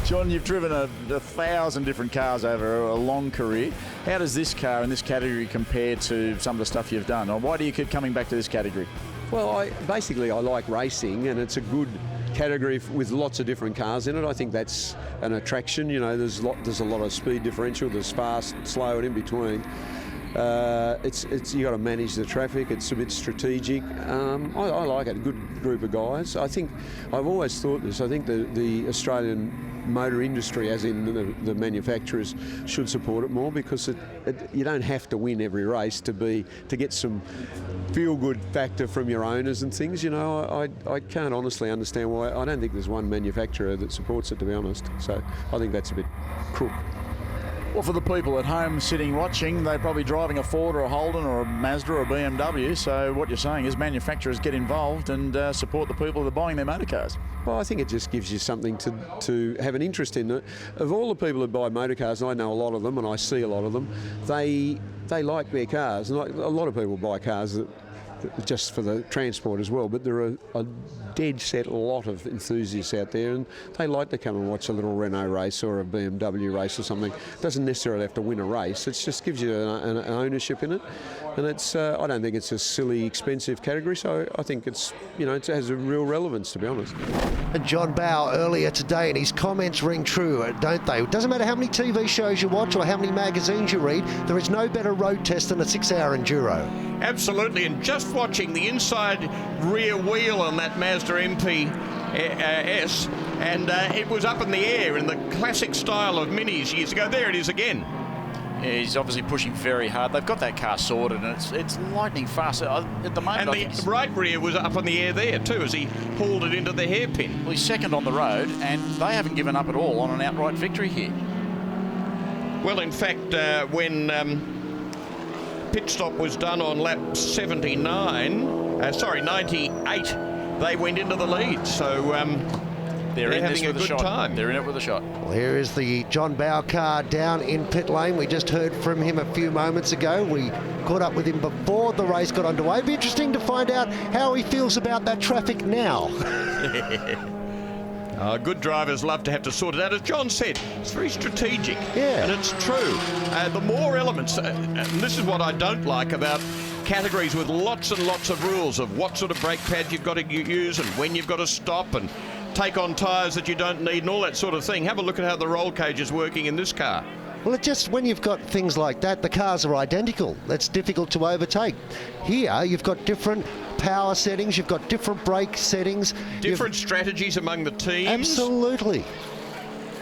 John, you've driven a 1,000 different cars over a long career. How does this car in this category compare to some of the stuff you've done? Or why do you keep coming back to this category? Well, I like racing, and it's a good category with lots of different cars in it. I think that's an attraction. You know, there's a lot of speed differential. There's fast, slow, and in between. You got to manage the traffic. It's a bit strategic. I like it. A good group of guys. I think I've always thought this. I think the Australian motor industry, as in the manufacturers, should support it more, because you don't have to win every race to get some feel-good factor from your owners and things. You know, I can't honestly understand why. I don't think there's one manufacturer that supports it, to be honest. So I think that's a bit crook. Well, for the people at home sitting watching, they're probably driving a Ford or a Holden or a Mazda or a BMW. So what you're saying is manufacturers get involved and support the people that are buying their motor cars. Well, I think it just gives you something to have an interest in. Of all the people who buy motor cars, and I know a lot of them and I see a lot of them, they like their cars. And a lot of people buy cars just for the transport as well, but there are a dead set lot of enthusiasts out there, and they like to come and watch a little Renault race or a BMW race or something. It doesn't necessarily have to win a race. It just gives you an ownership in it, and it's I don't think it's a silly expensive category, so I think it's, you know, it has a real relevance, to be honest. And John Bowe earlier today, and his comments ring true, don't they? It doesn't matter how many TV shows you watch or how many magazines you read, there is no better road test than a 6-hour enduro. Absolutely, and just watching the inside rear wheel on that Mazda MP S, and it was up in the air in the classic style of Minis years ago. There it is again. Yeah, he's obviously pushing very hard. They've got that car sorted, and it's lightning fast at the moment. And the right rear was up in the air there too, as he hauled it into the hairpin. Well, he's second on the road, and they haven't given up at all on an outright victory here. Well, in fact, when pit stop was done on lap 98, they went into the lead, so they're having a good time. They're in it with a shot. Well, here is the John Bowe car down in pit lane. We just heard from him a few moments ago. We caught up with him before the race got underway. It'd be interesting to find out how he feels about that traffic now. Good drivers love to have to sort it out. As John said, it's very strategic. Yeah. And it's true. The more elements, and this is what I don't like about categories with lots and lots of rules of what sort of brake pads you've got to use and when you've got to stop and take on tyres that you don't need and all that sort of thing. Have a look at how the roll cage is working in this car. Well, when you've got things like that, the cars are identical. That's difficult to overtake. Here, you've got different power settings, you've got different brake settings. Different strategies among the teams. Absolutely.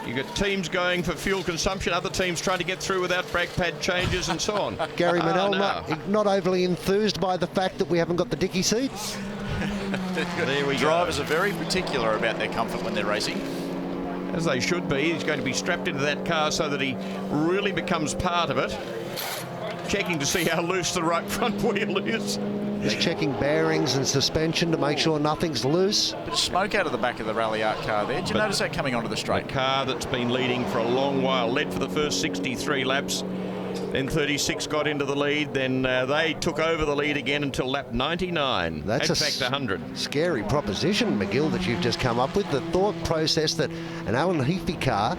You've got teams going for fuel consumption, other teams trying to get through without brake pad changes and so on. Gary Manel not overly enthused by the fact that we haven't got the dicky seats. There we go. Drivers are very particular about their comfort when they're racing. As they should be. He's going to be strapped into that car so that he really becomes part of it. Checking to see how loose the right front wheel is. Just checking bearings and suspension to make sure nothing's loose. Bit of smoke out of the back of the Rally Art car there. Did you notice that coming onto the straight? A car that's been leading for a long while, led for the first 63 laps. Then 36 got into the lead. Then they took over the lead again until lap 99. That's in fact, 100. Scary proposition, McGill, that you've just come up with. The thought process that an Alan Heafy car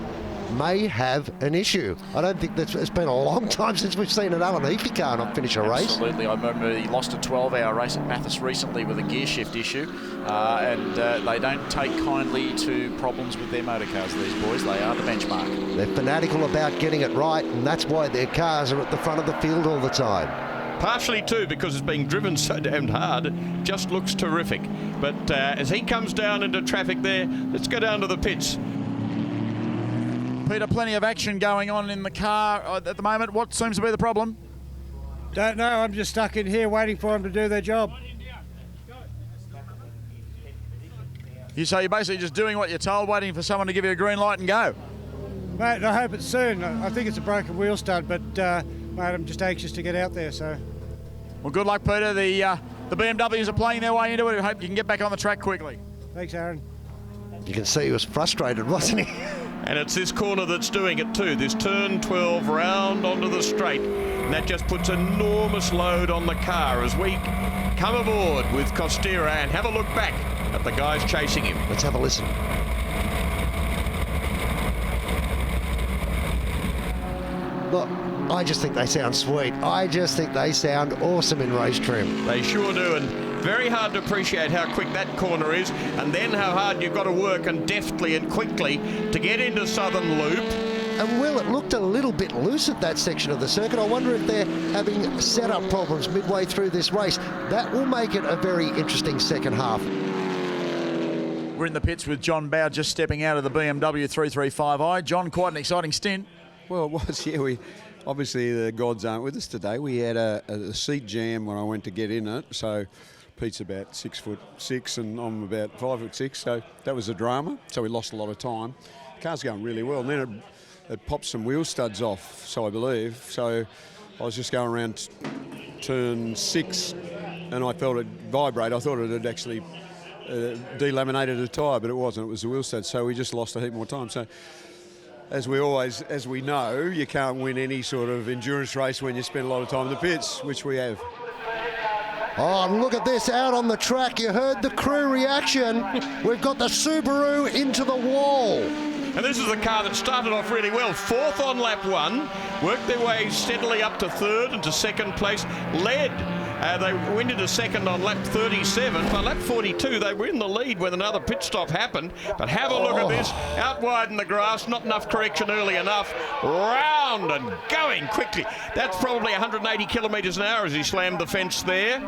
may have an issue. I don't think it's been a long time since we've seen an Alan Heafy car not finish a race. Absolutely. I remember he lost a 12-hour race at Bathurst recently with a gear shift issue, and they don't take kindly to problems with their motor cars, these boys. They are the benchmark. They're fanatical about getting it right, and that's why their cars are at the front of the field all the time. Partially too because it's being driven so damned hard, it just looks terrific. But as he comes down into traffic there, let's go down to the pits. Peter, plenty of action going on in the car at the moment. What seems to be the problem? Don't know. I'm just stuck in here waiting for them to do their job. So you're basically just doing what you're told, waiting for someone to give you a green light and go? Mate, I hope it's soon. I think it's a broken wheel stud, but mate, I'm just anxious to get out there. So. Well, good luck, Peter. The BMWs are playing their way into it. I hope you can get back on the track quickly. Thanks, Aaron. You can see he was frustrated, wasn't he? And it's this corner that's doing it too. This turn 12 round onto the straight. And that just puts enormous load on the car as we come aboard with Costera and have a look back at the guys chasing him. Let's have a listen. Look, I just think they sound sweet. I just think they sound awesome in race trim. They sure do, and very hard to appreciate how quick that corner is, and then how hard you've got to work and deftly and quickly to get into Southern Loop. And Will, it looked a little bit loose at that section of the circuit. I wonder if they're having setup problems midway through this race. That will make it a very interesting second half. We're in the pits with John Bowe just stepping out of the BMW 335i. John, quite an exciting stint. Well, it was, yeah. We obviously the gods aren't with us today. We had a seat jam when I went to get in it. So Pete's about 6'6" and I'm about 5'6", so that was a drama. So we lost a lot of time. The car's going really well, and then it popped some wheel studs off, so I believe. So I was just going around turn 6, and I felt it vibrate. I thought it had actually delaminated a tyre, but it wasn't. It was the wheel studs. So we just lost a heap more time. So as we know, you can't win any sort of endurance race when you spend a lot of time in the pits, which we have. Oh, look at this out on the track. You heard the crew reaction. We've got the Subaru into the wall. And this is the car that started off really well. 4th on lap 1, worked their way steadily up to 3rd and to 2nd place, led. They went into 2nd on lap 37. By lap 42, they were in the lead when another pit stop happened. But have a look at this. Out wide in the grass, not enough correction early enough. Round and going quickly. That's probably 180 kilometres an hour as he slammed the fence there.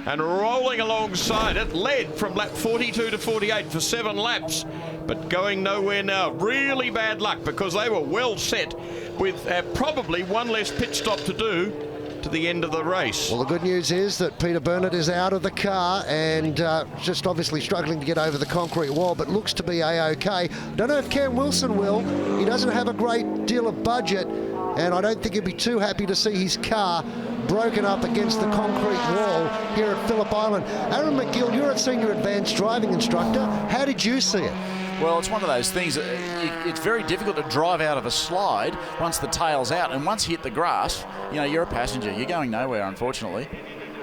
And rolling alongside it, led from lap 42 to 48 for 7 laps. But going nowhere now. Really bad luck because they were well set with probably one less pit stop to do to the end of the race. Well, the good news is that Peter Burnett is out of the car and just obviously struggling to get over the concrete wall, but looks to be A-OK. Don't know if Cam Wilson will. He doesn't have a great deal of budget, and I don't think he'd be too happy to see his car broken up against the concrete wall here at Phillip Island. Aaron McGill, you're a senior advanced driving instructor. How did you see it? Well, it's one of those things, it's very difficult to drive out of a slide once the tail's out, and once you hit the grass, you know, you're a passenger. You're going nowhere, unfortunately.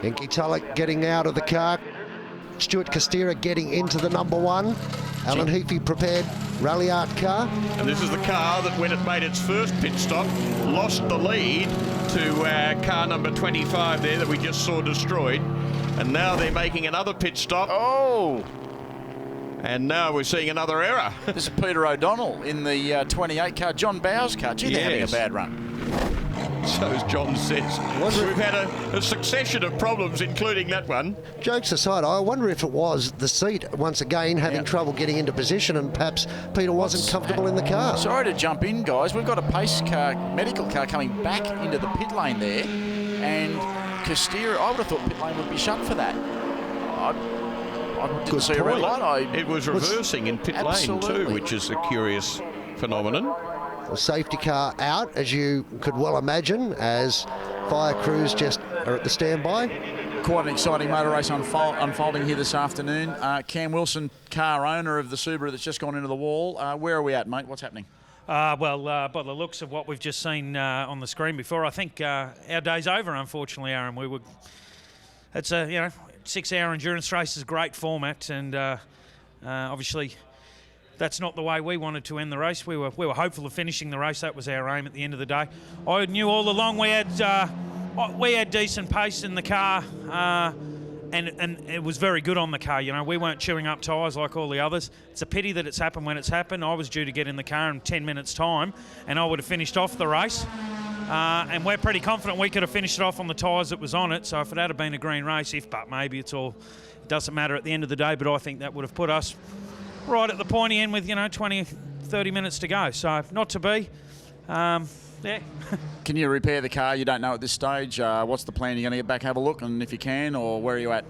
Inky Tulloch getting out of the car. Stuart Costera getting into the number 1. Alan Heafy prepared rally art car. And this is the car that when it made its first pit stop, lost the lead to car number 25 there that we just saw destroyed. And now they're making another pit stop. Oh! And now we're seeing another error. This is Peter O'Donnell in the 28 car, John Bowe's car. Gee, they're having a bad run. So as John says, we've had a succession of problems, including that one. Jokes aside, I wonder if it was the seat, once again, having trouble getting into position, and perhaps Peter wasn't comfortable in the car. Sorry to jump in, guys. We've got a pace car, medical car coming back into the pit lane there, and Costera, I would have thought pit lane would be shut for that. I didn't see a red light. It was reversing in pit lane too, which is a curious phenomenon. The safety car out, as you could well imagine, as fire crews just are at the standby. Quite an exciting motor race unfolding here this afternoon. Cam Wilson, car owner of the Subaru that's just gone into the wall. Where are we at, mate? What's happening? By the looks of what we've just seen on the screen before, I think our day's over, unfortunately, Aaron. It's a 6-hour endurance race is a great format, and obviously that's not the way we wanted to end the race. We were hopeful of finishing the race. That was our aim at the end of the day. I knew all along we had decent pace in the car, and it was very good on the car. You know, we weren't chewing up tyres like all the others. It's a pity that it's happened when it's happened. I was due to get in the car in 10 minutes' time, and I would have finished off the race. And we're pretty confident we could have finished it off on the tyres that was on it. So if it had been a green race, but maybe it doesn't matter at the end of the day. But I think that would have put us right at the pointy end with 20, 30 minutes to go. So not to be. Yeah. Can you repair the car? You don't know at this stage. What's the plan? You're going to get back, have a look, and if you can, or where are you at?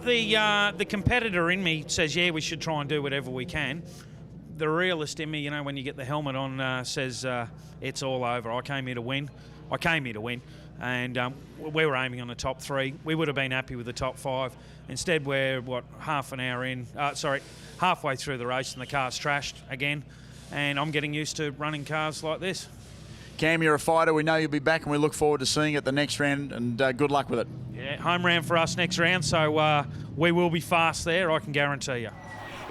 The competitor in me says, yeah, we should try and do whatever we can. The realist in me, when you get the helmet on, says it's all over. I came here to win. And we were aiming on the top 3. We would have been happy with the top 5. Instead, we're, halfway through the race and the car's trashed again. And I'm getting used to running cars like this. Cam, you're a fighter. We know you'll be back, and we look forward to seeing it the next round, and good luck with it. Yeah, home round for us next round, so we will be fast there, I can guarantee you.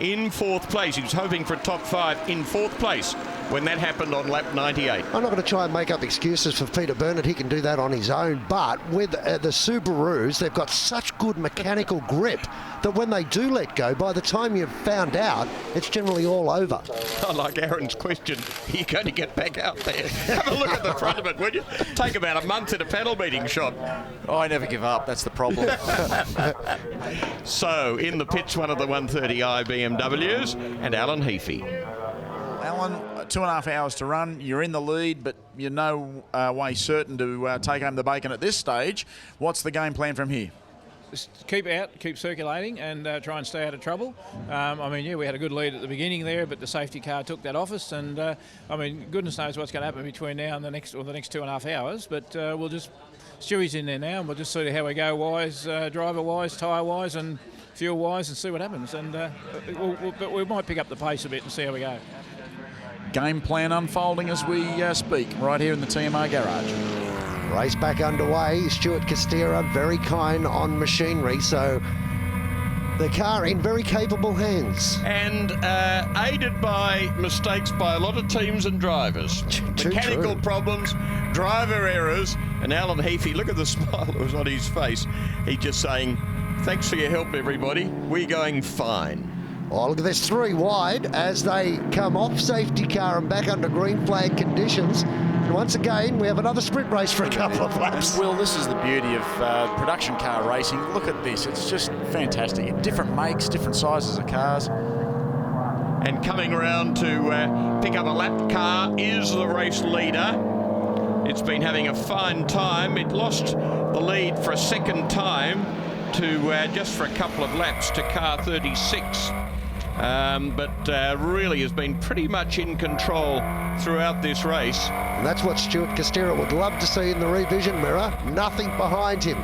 In 4th place, he was hoping for a top 5. In 4th place, when that happened on lap 98. I'm not going to try and make up excuses for Peter Burnett. He can do that on his own. But with the Subarus, they've got such good mechanical grip that when they do let go, by the time you've found out, it's generally all over. I like Aaron's question. Are you going to get back out there? Have a look at the front of it, would you? Take about a month in a panel beating shop. Oh, I never give up. That's the problem. So, in the pits, one of the 130i BMWs, and Alan Heafy. Alan, 2.5 hours to run. You're in the lead, but you're no way certain to take home the bacon at this stage. What's the game plan from here? Just keep out, keep circulating, and try and stay out of trouble. I mean, yeah, we had a good lead at the beginning there, but the safety car took that off us, and I mean, goodness knows what's going to happen between now and the next 2.5 hours. But we'll just Stewie's in there now, and we'll just see how we go, driver-wise, tyre-wise, and fuel-wise, and see what happens. And but we might pick up the pace a bit and see how we go. Game plan unfolding as we speak, right here in the TMR garage. Race back underway. Stuart Costera very kind on machinery, so the car in very capable hands. And aided by mistakes by a lot of teams and drivers. Mechanical problems, driver errors, and Alan Heafy, look at the smile that was on his face. He's just saying, thanks for your help, everybody. We're going fine. Oh, look at this, 3 wide as they come off safety car and back under green flag conditions. And once again, we have another sprint race for a couple of laps. Will, this is the beauty of production car racing. Look at this. It's just fantastic. Different makes, different sizes of cars. And coming around to pick up a lap car is the race leader. It's been having a fine time. It lost the lead for a second time to just for a couple of laps to car 36. But really has been pretty much in control throughout this race. And that's what Stuart Costera would love to see in the revision mirror. Nothing behind him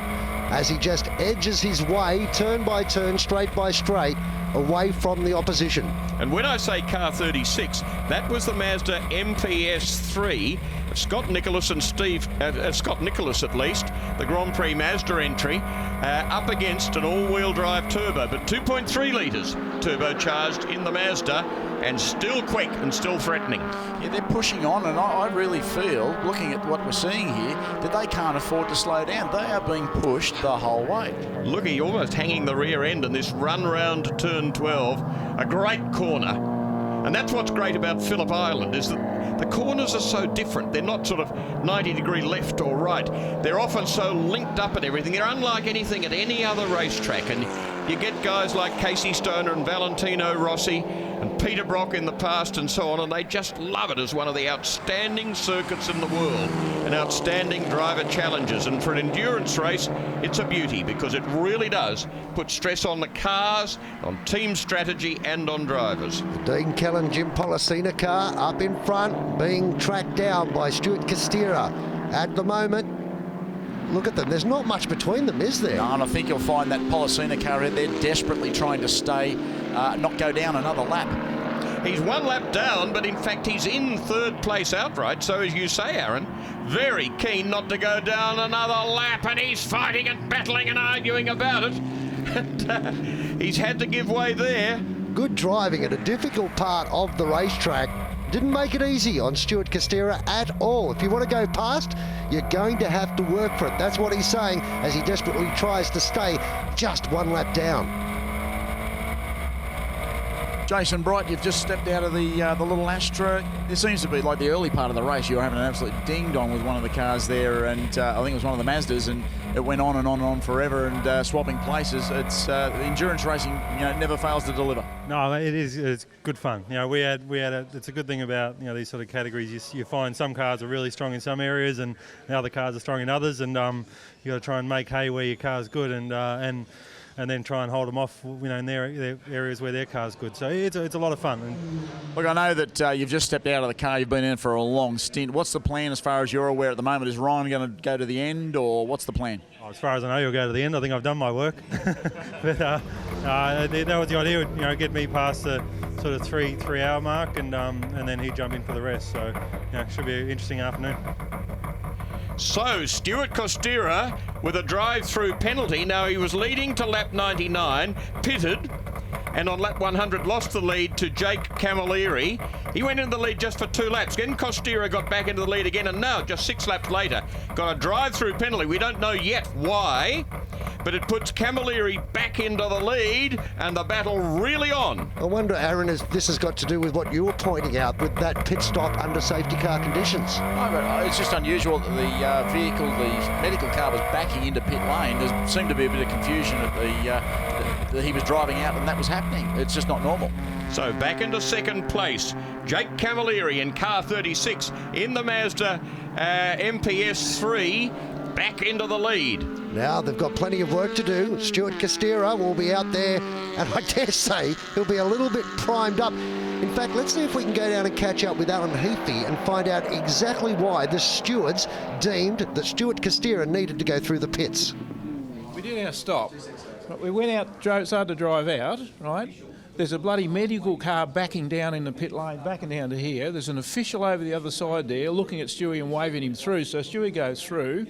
as he just edges his way, turn by turn, straight by straight, away from the opposition. And when I say car 36, that was the Mazda MPS3 of Scott Nicholas and Scott Nicholas at least, the Grand Prix Mazda entry, up against an all-wheel drive turbo, but 2.3 litres turbocharged in the Mazda, and still quick and still threatening. Yeah, they're pushing on, and I really feel, looking at what we're seeing here, that they can't afford to slow down. They are being pushed the whole way. Look, he's almost hanging the rear end in this run round to turn 12. A great corner. And that's what's great about Phillip Island, is that the corners are so different. They're not sort of 90-degree left or right. They're often so linked up and everything. They're unlike anything at any other racetrack. And you get guys like Casey Stoner and Valentino Rossi and Peter Brock in the past and so on, and they just love it as one of the outstanding circuits in the world and outstanding driver challenges. And for an endurance race, it's a beauty because it really does put stress on the cars, on team strategy and on drivers. The Dean Kellan Jim Policina car up in front, being tracked down by Stuart Costera. At the moment, look at them. There's not much between them, is there? No, and I think you'll find that Policina car, they're desperately trying to stay, not go down another lap. He's 1 lap down, but in fact he's in 3rd place outright. So as you say, Aaron, very keen not to go down another lap, and he's fighting and battling and arguing about it. And he's had to give way there. Good driving at a difficult part of the racetrack. Didn't make it easy on Stuart Costera at all. If you want to go past, you're going to have to work for it. That's what he's saying as he desperately tries to stay just 1 lap down. Jason Bright, you've just stepped out of the little Astra. There seems to be, like the early part of the race, you were having an absolute ding-dong with one of the cars there, and I think it was one of the Mazdas, and it went on and on and on forever, and swapping places. It's endurance racing, never fails to deliver. No, it's good fun. It's a good thing about these sort of categories. You find some cars are really strong in some areas, and the other cars are strong in others, and you got to try and make hay where your car's good, and then try and hold them off, in their areas where their car's good. So it's a lot of fun. Look, I know that you've just stepped out of the car. You've been in for a long stint. What's the plan as far as you're aware at the moment? Is Ryan going to go to the end, or what's the plan? As far as I know, he'll go to the end. I think I've done my work. But that was the idea, get me past the sort of three-hour mark, and then he'd jump in for the rest. So, should be an interesting afternoon. So, Stuart Costera with a drive-through penalty. Now, he was leading to lap 99, pitted, and on lap 100 lost the lead to Jake Camilleri. He went into the lead just for 2 laps. Then Costera got back into the lead again, and now, just 6 laps later, got a drive-through penalty. We don't know yet why, but it puts Camilleri back into the lead, and the battle really on. I wonder, Aaron, if this has got to do with what you were pointing out with that pit stop under safety car conditions. No, but it's just unusual that the vehicle, the medical car, was backing into pit lane. There seemed to be a bit of confusion at that he was driving out and that was happening. It's just not normal. So back into second place, Jake Camilleri in car 36 in the Mazda MPS 3, back into the lead. Now they've got plenty of work to do. Stuart Costera will be out there, and I dare say he'll be a little bit primed up. In fact, let's see if we can go down and catch up with Alan Heafy and find out exactly why the stewards deemed that Stuart Costera needed to go through the pits. We did our stop. We went out, started to drive out, right? There's a bloody medical car backing down in the pit lane, backing down to here. There's an official over the other side there looking at Stewie and waving him through. So Stewie goes through.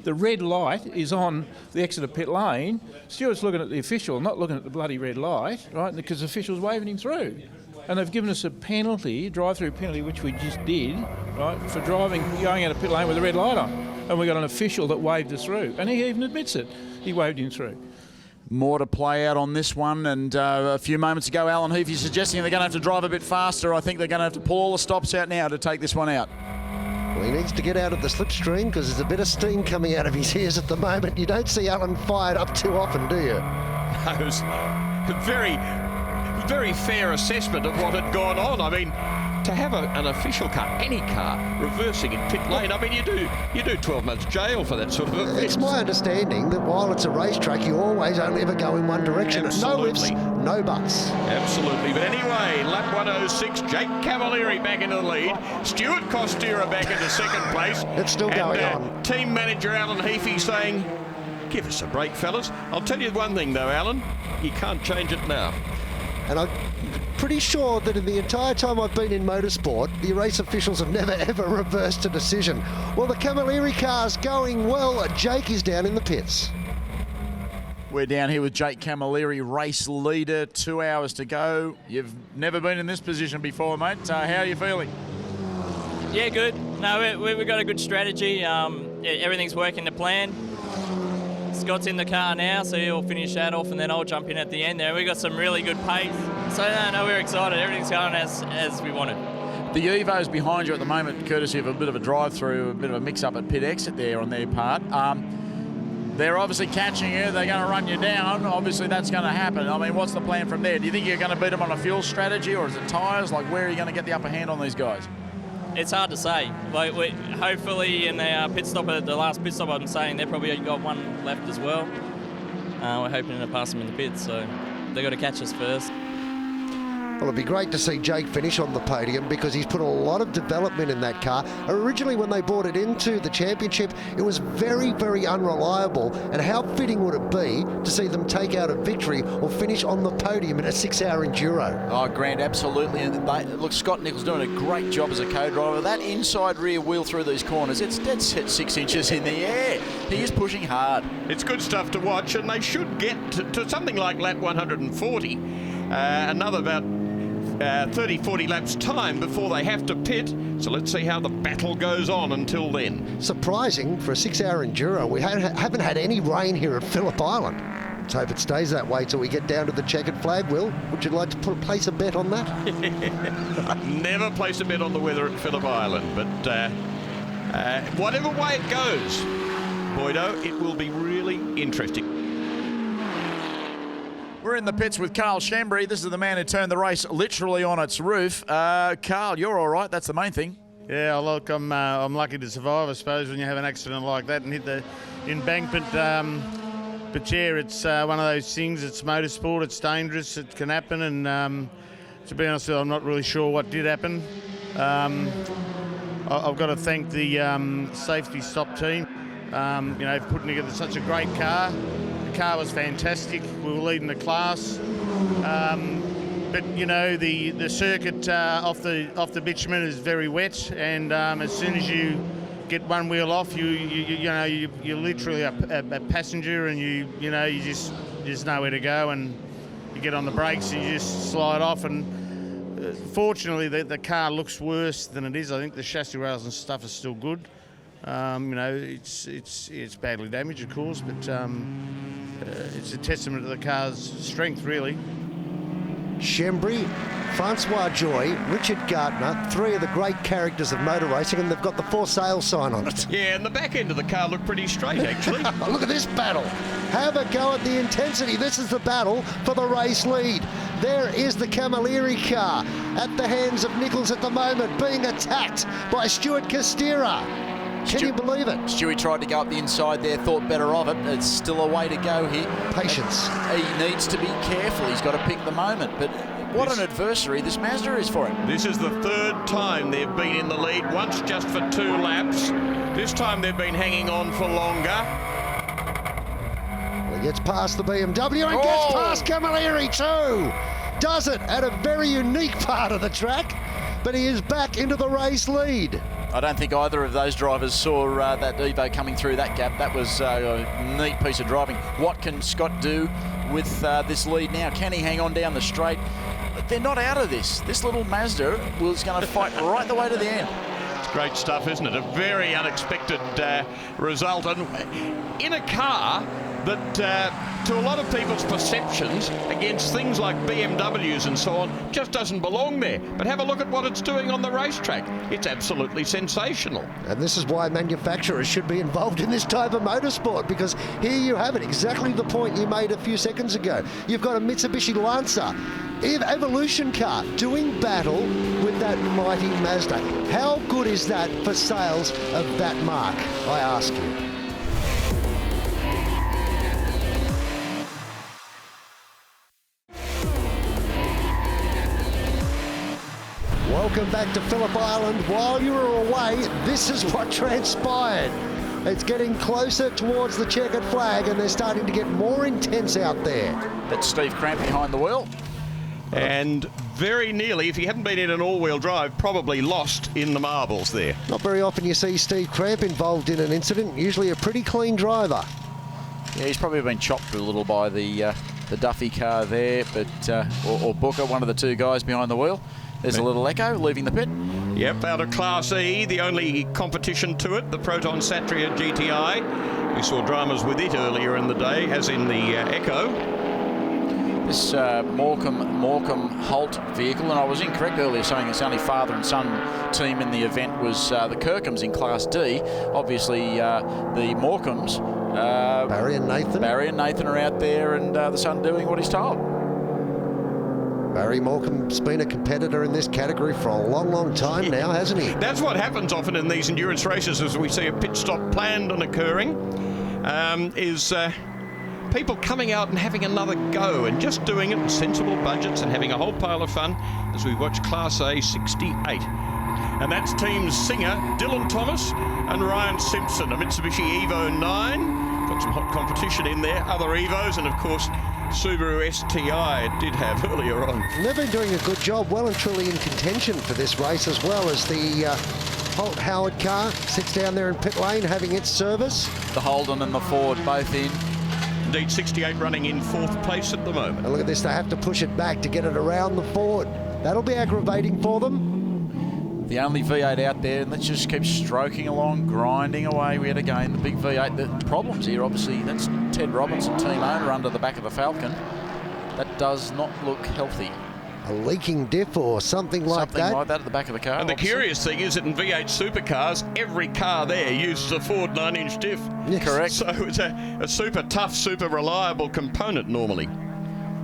The red light is on the exit of pit lane. Stewart's looking at the official, not looking at the bloody red light, right? Because the official's waving him through. And they've given us a penalty, drive-through penalty, which we just did, right, for going out of pit lane with a red light on. And we got an official that waved us through. And he even admits it. He waved him through. More to play out on this one, and a few moments ago Alan Heafy suggesting they're going to have to drive a bit faster. I think they're going to have to pull all the stops out now to take this one out. Well, he needs to get out of the slipstream because there's a bit of steam coming out of his ears at the moment. You don't see Alan fired up too often, do you? That was a very fair assessment of what had gone on. I mean, to have an official car, any car, reversing in pit lane, I mean, you do 12 months jail for that sort of offence. It's my understanding that while it's a racetrack, you always only ever go in one direction. Absolutely. No ifs, no buts. Absolutely. But anyway, lap 106, Jake Camilleri back into the lead. Stuart Costera back into second place. It's still going on. Team manager Alan Heafy saying, give us a break, fellas. I'll tell you one thing, though, Alan. You can't change it now. And I'm pretty sure that in the entire time I've been in motorsport, the race officials have never ever reversed a decision. Well, the Camilleri car's going well. Jake is down in the pits. We're down here with Jake Camilleri, race leader, 2 hours to go. You've never been in this position before, mate. How are you feeling? Yeah, good. No, we've got a good strategy. Everything's working to plan. Scott's in the car now, so he'll finish that off, and then I'll jump in at the end there. We've got some really good pace. So, no, we're excited. Everything's going as we wanted. The Evo's behind you at the moment, courtesy of a bit of a drive-through, a bit of a mix-up at pit exit there on their part. They're obviously catching you. They're going to run you down. Obviously, that's going to happen. I mean, what's the plan from there? Do you think you're going to beat them on a fuel strategy, or is it tyres? Like, where are you going to get the upper hand on these guys? It's hard to say. Like, hopefully in the pit stop, the last pit stop, I'm saying they've probably got one left as well. We're hoping to pass them in the pits, so they've got to catch us first. Well, it'd be great to see Jake finish on the podium because he's put a lot of development in that car. Originally, when they brought it into the championship, it was very, very unreliable. And how fitting would it be to see them take out a victory or finish on the podium in a 6-hour enduro? Oh, Grant, absolutely. And look, Scott Nicholls doing a great job as a co-driver. That inside rear wheel through these corners, it's dead set 6 inches in the air. He is pushing hard. It's good stuff to watch, and they should get to something like lap 140. Another about 30, 40 laps time before they have to pit. So let's see how the battle goes on until then. Surprising for a 6-hour enduro. We haven't had any rain here at Phillip Island. Let's hope it stays that way till we get down to the checkered flag. Will, would you like to place a bet on that? Never place a bet on the weather at Phillip Island, but whatever way it goes, Boydo, it will be really interesting. We're in the pits with Carl Shambry. This is the man who turned the race literally on its roof. Carl, you're all right. That's the main thing. Yeah, look, I'm lucky to survive, I suppose, when you have an accident like that and hit the embankment. But yeah, it's one of those things. It's motorsport. It's dangerous. It can happen. And to be honest with you, I'm not really sure what did happen. I've got to thank the safety stop team. For putting together such a great car. The car was fantastic. We were leading the class. But the circuit off the bitumen is very wet, and as soon as you get one wheel off, you're literally a passenger, and you just there's nowhere to go, and you get on the brakes and you just slide off. And fortunately, the car looks worse than it is. I think the chassis rails and stuff are still good. It's badly damaged, of course, but it's a testament to the car's strength, really. Shembry, Francois Joy, Richard Gardner, three of the great characters of motor racing, and they've got the for sale sign on it. Yeah, and the back end of the car looked pretty straight, actually. Look at this battle. Have a go at the intensity. This is the battle for the race lead. There is the Camilleri car at the hands of Nichols at the moment, being attacked by Stuart Costera. Can you believe it? Stewie tried to go up the inside there, thought better of it. It's still a way to go here. Patience. He needs to be careful. He's got to pick the moment. But what an adversary this Mazda is for him. This is the third time they've been in the lead, once just for 2 laps. This time they've been hanging on for longer. Well, he gets past the BMW and gets past Camilleri too. Does it at a very unique part of the track, but he is back into the race lead. I don't think either of those drivers saw that Evo coming through that gap. That was a neat piece of driving. What can Scott do with this lead now? Can he hang on down the straight? But they're not out of this. This little Mazda was going to fight right the way to the end. It's great stuff, isn't it? A very unexpected result. And in a car that, to a lot of people's perceptions, against things like BMWs and so on, just doesn't belong there. But have a look at what it's doing on the racetrack. It's absolutely sensational. And this is why manufacturers should be involved in this type of motorsport, because here you have it, exactly the point you made a few seconds ago. You've got a Mitsubishi Lancer Evolution car doing battle with that mighty Mazda. How good is that for sales of that mark, I ask you? Welcome back to Phillip Island. While you were away, this is what transpired. It's getting closer towards the checkered flag, and they're starting to get more intense out there. That's Steve Cramp behind the wheel. And very nearly, if he hadn't been in an all-wheel drive, probably lost in the marbles there. Not very often you see Steve Cramp involved in an incident. Usually a pretty clean driver. Yeah, he's probably been chopped a little by the Duffy car there, but or Booker, one of the two guys behind the wheel. There's a little Echo leaving the pit. Yep, out of Class E, the only competition to it, the Proton Satria GTI. We saw dramas with it earlier in the day, as in the Echo. This Morecambe Holt vehicle, and I was incorrect earlier saying it's only father and son team in the event, was the Kirkhams in Class D. Obviously, the Morecambe's. Barry and Nathan are out there, and the son doing what he's told. Barry Morecambe's been a competitor in this category for a long, long time now, hasn't he? That's what happens often in these endurance races, as we see a pit stop planned and occurring, is people coming out and having another go and just doing it with sensible budgets and having a whole pile of fun as we watch Class A 68. And that's Team Singer, Dylan Thomas and Ryan Simpson, a Mitsubishi Evo 9. Got some hot competition in there, other Evos, and of course Subaru STI it did have earlier on. They've been doing a good job, well and truly in contention for this race, as well as the Holt Howard car sits down there in pit lane having its service. The Holden and the Ford both in. Indeed, 68 running in 4th place at the moment. And look at this, they have to push it back to get it around the Ford. That'll be aggravating for them. The only V8 out there, and let's just keep stroking along, grinding away. We had again the big V8. The problems here, obviously, that's Ted Robinson, team owner, under the back of the Falcon. That does not look healthy. A leaking diff or something like that. Something like that at the back of the car. And the curious thing is that in V8 supercars, every car there uses a Ford 9-inch diff. Yes. Correct. So it's a super tough, super reliable component normally.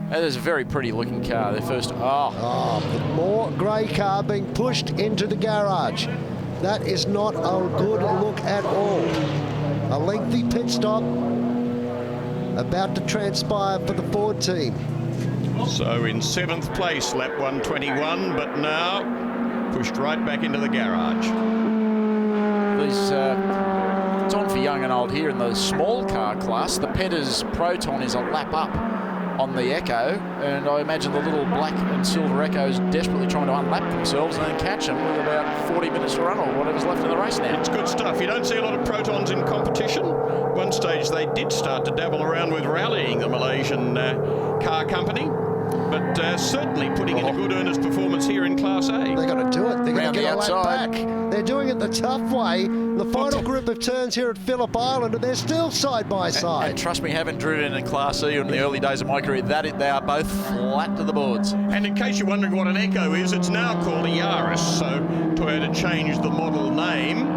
That is a very pretty looking car. Their first, more grey car being pushed into the garage. That is not a good look at all. A lengthy pit stop about to transpire for the Ford team. So in 7th place, lap 121, but now pushed right back into the garage. It's on for young and old here in the small car class. The Petter's Proton is a lap up on the Echo, and I imagine the little black and silver Echoes desperately trying to unlap themselves and then catch them with about 40 minutes to run or whatever's left in the race now. It's good stuff. You don't see a lot of Protons in competition. One stage they did start to dabble around with rallying the Malaysian car company. But certainly putting in a good earnest performance here in Class A. They've got to do it. They're going to get a lap outside. back. They're doing it the tough way. The final group of turns here at Phillip Island, and they're still side by side. And trust me, having driven in Class E in the early days of my career, they are both flat to the boards. And in case you're wondering what an Echo is, it's now called a Yaris, so Toyota changed the model name.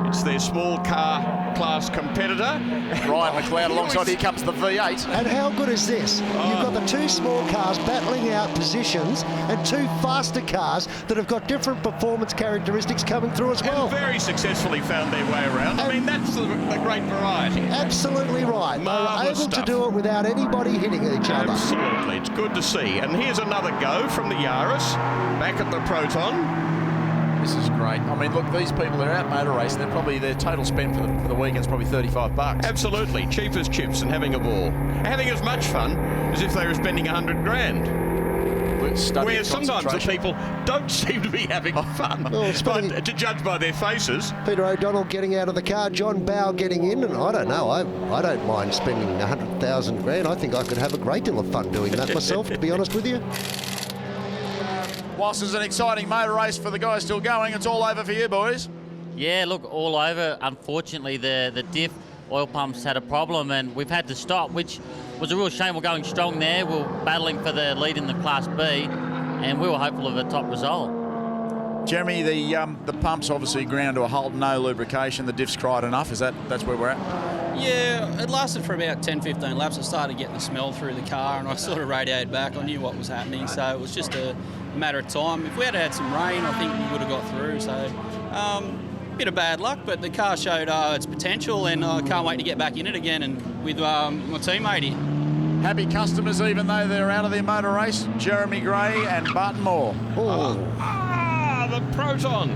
It's their small car class competitor. Ryan McLeod alongside, here comes the V8. And how good is this? You've got the two small cars battling out positions and two faster cars that have got different performance characteristics coming through as well. And very successfully found their way around. I mean, that's the great variety. Absolutely right. They were able to do it without anybody hitting each other. Absolutely. It's good to see. And here's another go from the Yaris, back at the Proton. This is great. I mean, look, these people are out motor racing. They're probably, their total spend for the weekend's probably $35. Absolutely. Cheap as chips and having a ball. Having as much fun as if they were spending $100 grand. Where sometimes the people don't seem to be having fun, to judge by their faces. Peter O'Donnell getting out of the car, John Bow getting in, and I don't know, I don't mind spending 100,000 grand. I think I could have a great deal of fun doing that myself, to be honest with you. Whilst it's an exciting motor race for the guys still going, it's all over for you boys. Yeah, look, all over. Unfortunately, the diff oil pumps had a problem and we've had to stop, which was a real shame. We're going strong there. We're battling for the lead in the Class B and we were hopeful of a top result. Jeremy, the pumps obviously ground to a halt, no lubrication. The diff's cried enough. That's where we're at? Yeah, it lasted for about 10-15 laps. I started getting the smell through the car and I sort of radioed back. I knew what was happening, so it was just a matter of time. If we had some rain, I think we would have got through. So, bit of bad luck, but the car showed its potential, and I can't wait to get back in it again and with my teammate here. Happy customers, even though they're out of their motor race. Jeremy Gray and Barton Moore. The Proton.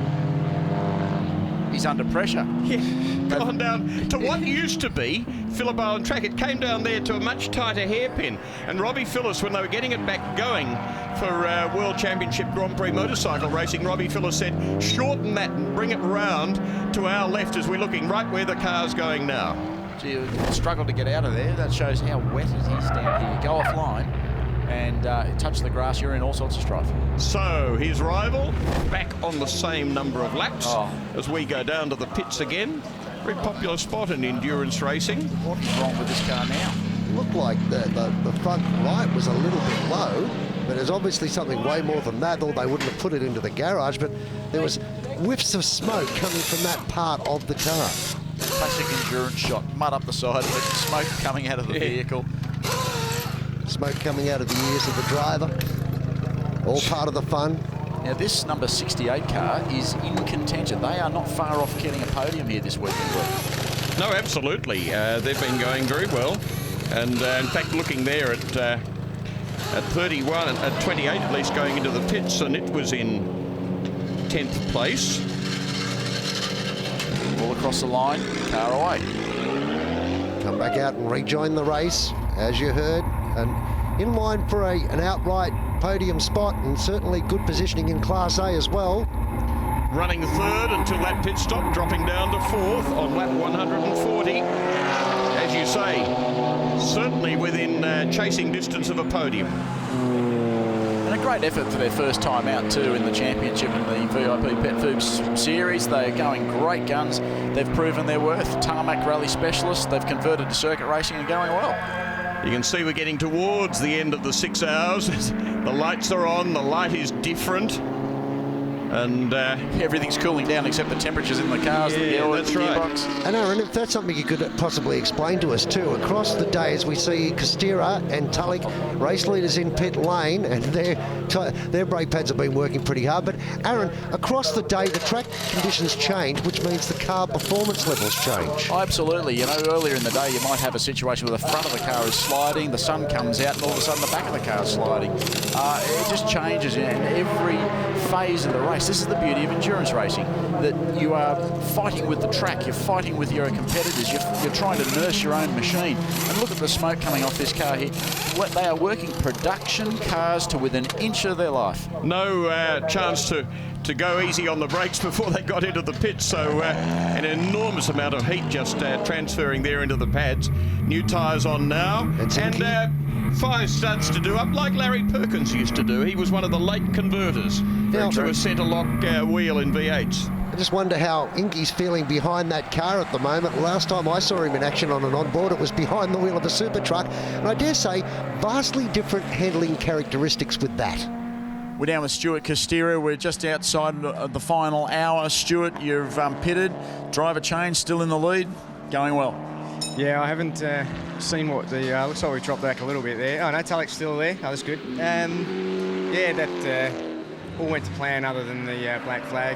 He's under pressure. Yeah, gone down to what used to be Phillip Island track. It came down there to a much tighter hairpin. And Robbie Phillips, when they were getting it back going for World Championship Grand Prix motorcycle racing, Robbie Phillips said, shorten that and bring it round to our left as we're looking right where the car's going now. Gee, you struggled to get out of there. That shows how wet it is down here. Go offline and touch the grass, you're in all sorts of strife. So his rival back on the same number of laps as we go down to the pits again. Very popular spot in endurance racing. What's wrong with this car now? Looked like the front right was a little bit low, but there's obviously something way more than that, or they wouldn't have put it into the garage, but there was whiffs of smoke coming from that part of the car. Classic endurance shot, mud up the side of it, smoke coming out of the vehicle. Smoke coming out of the ears of the driver. All part of the fun. Now this number 68 car is in contention. They are not far off getting a podium here this weekend. No, absolutely. They've been going very well. And in fact, looking there at 31, at 28 at least going into the pits, and it was in 10th place. All across the line, car away. Come back out and rejoin the race, as you heard. And in line for an outright podium spot, and certainly good positioning in Class A as well. Running third until that pit stop, dropping down to fourth on lap 140. As you say, certainly within chasing distance of a podium. And a great effort for their first time out too in the championship and the VIP Pet Food Series. They're going great guns. They've proven their worth. Tarmac rally specialists. They've converted to circuit racing and going well. You can see we're getting towards the end of the 6 hours. The lights are on, the light is different. And everything's cooling down except the temperatures in the cars. Yeah, that's right. Gearbox. And Aaron, if that's something you could possibly explain to us too, across the days we see Kostira and Tulloch, race leaders in pit lane, and their brake pads have been working pretty hard. But Aaron, across the day the track conditions change, which means the car performance levels change. Oh, absolutely. You know, earlier in the day you might have a situation where the front of the car is sliding, the sun comes out, and all of a sudden the back of the car is sliding. It just changes in every phase of the race. This is the beauty of endurance racing, that you are fighting with the track, you're fighting with your competitors, you're trying to nurse your own machine. And look at the smoke coming off this car here. They are working production cars to within an inch of their life. No chance to go easy on the brakes before they got into the pits, so an enormous amount of heat just transferring there into the pads. New tyres on now, and 5 studs to do up like Larry Perkins used to do. He was one of the late converters to a centre lock wheel in V8s. I just wonder how Inky's feeling behind that car at the moment. Last time I saw him in action on an onboard, it was behind the wheel of a super truck, and I dare say vastly different handling characteristics with that. We're down with Stuart Costera. We're just outside of the final hour. Stuart, you've pitted. Driver change, still in the lead. Going well. Yeah, I haven't seen what the... looks like we dropped back a little bit there. Oh, no, Talik's still there. Oh, that's good. Yeah, that all went to plan other than the black flag.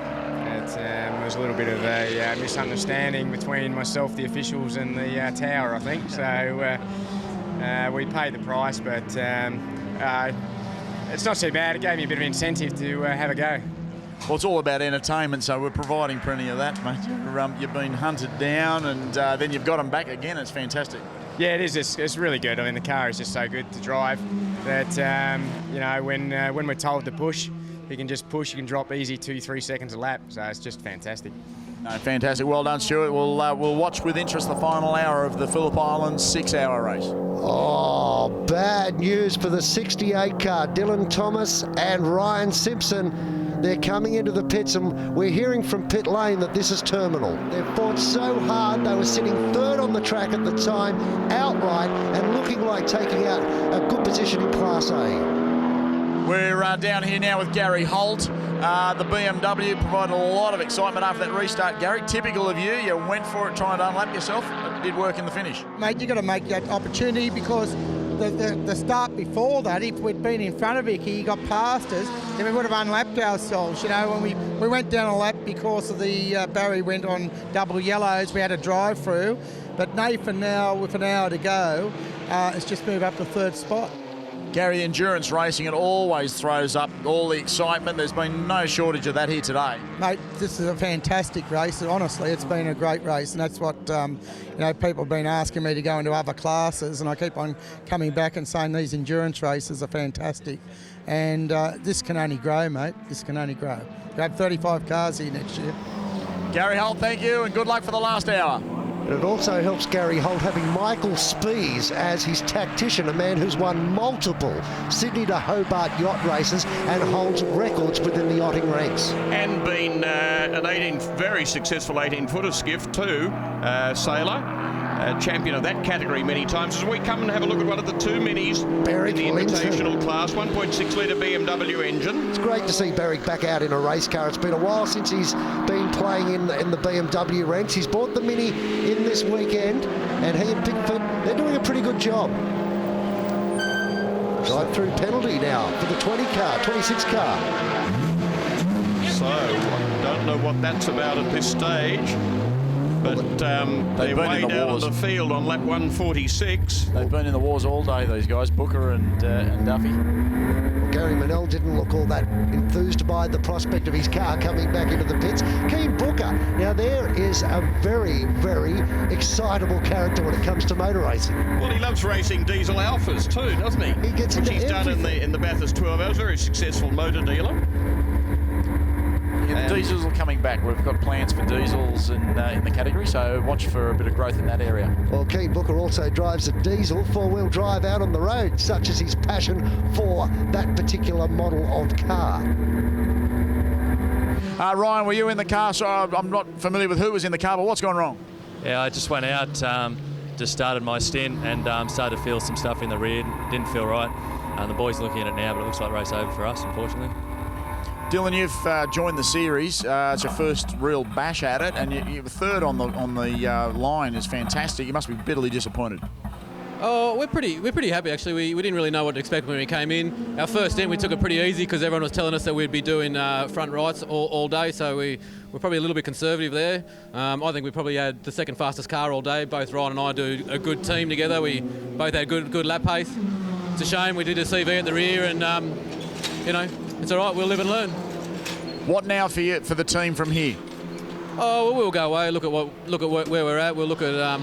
It was a little bit of a misunderstanding between myself, the officials, and the tower, I think. So we paid the price, but it's not too bad. It gave me a bit of incentive to have a go. Well, it's all about entertainment, so we're providing plenty of that, mate. You've been hunted down, and then you've got them back again. It's fantastic. Yeah, it is. It's really good. I mean, the car is just so good to drive that, you know, when we're told to push, you can just push, you can drop easy 2-3 seconds a lap. So it's just fantastic. No, fantastic. Well done, Stuart. We'll watch with interest the final hour of the Phillip Island 6-hour race. Oh, bad news for the 68 car. Dylan Thomas and Ryan Simpson. They're coming into the pits, and we're hearing from pit lane that this is terminal. They've fought so hard. They were sitting third on the track at the time, outright, and looking like taking out a good position in Class A. We're down here now with Gary Holt. The BMW provided a lot of excitement after that restart. Gary, typical of you. You went for it trying to unlap yourself. It did work in the finish. Mate, you've got to make that opportunity, because the start before that, if we'd been in front of Icky, he got past us, then we would have unlapped ourselves. You know, when we went down a lap because of the Barry went on double yellows, we had a drive through. But Nathan now, with an hour to go, has just moved up to third spot. Gary, endurance racing, it always throws up all the excitement. There's been no shortage of that here today. Mate, this is a fantastic race. Honestly, it's been a great race, and that's what you know, people have been asking me to go into other classes, and I keep on coming back and saying these endurance races are fantastic. And this can only grow, mate. This can only grow. We have 35 cars here next year. Gary Holt, thank you, and good luck for the last hour. And it also helps Gary Holt having Michael Spees as his tactician, a man who's won multiple Sydney to Hobart yacht races and holds records within the yachting ranks. And been an very successful 18-footer skiff too, sailor. Champion of that category many times. As we come and have a look at one of the two minis Berwick in the Invitational class, 1.6 litre BMW engine. It's great to see Berwick back out in a race car. It's been a while since he's been playing in the BMW ranks. He's bought the Mini in this weekend, and he and Pickford, they're doing a pretty good job. Drive-through penalty now for the 26 car. So, I don't know what that's about at this stage. But they're way down on the field on lap 146. They've been in the wars all day, these guys, Booker and Duffy. Well, Gary Manel didn't look all that enthused by the prospect of his car coming back into the pits. Keen Booker, now there is a very, very excitable character when it comes to motor racing. Well, he loves racing diesel alphas too, doesn't he? He gets which into he's done in the Bathurst 12 hours. Very successful motor dealer. Yeah, the diesels are coming back. We've got plans for diesels in the category, so watch for a bit of growth in that area. Well, Keen Booker also drives a diesel four-wheel drive out on the road, such as his passion for that particular model of car. Ryan, were you in the car? So I'm not familiar with who was in the car, but what's gone wrong? Yeah, I just went out, just started my stint and started to feel some stuff in the rear. Didn't feel right. The boys are looking at it now, but it looks like race over for us, unfortunately. Dylan, you've joined the series. It's your first real bash at it, and you're third on the line is fantastic. You must be bitterly disappointed. Oh, we're pretty happy actually. We didn't really know what to expect when we came in. Our first stint we took it pretty easy because everyone was telling us that we'd be doing front rights all day, so we're probably a little bit conservative there. I think we probably had the second fastest car all day. Both Ryan and I do a good team together. We both had good lap pace. It's a shame we did a CV at the rear, and you know, it's all right. We'll live and learn. What now for the team from here? Oh, well, we'll go away. Look at where we're at. We'll look at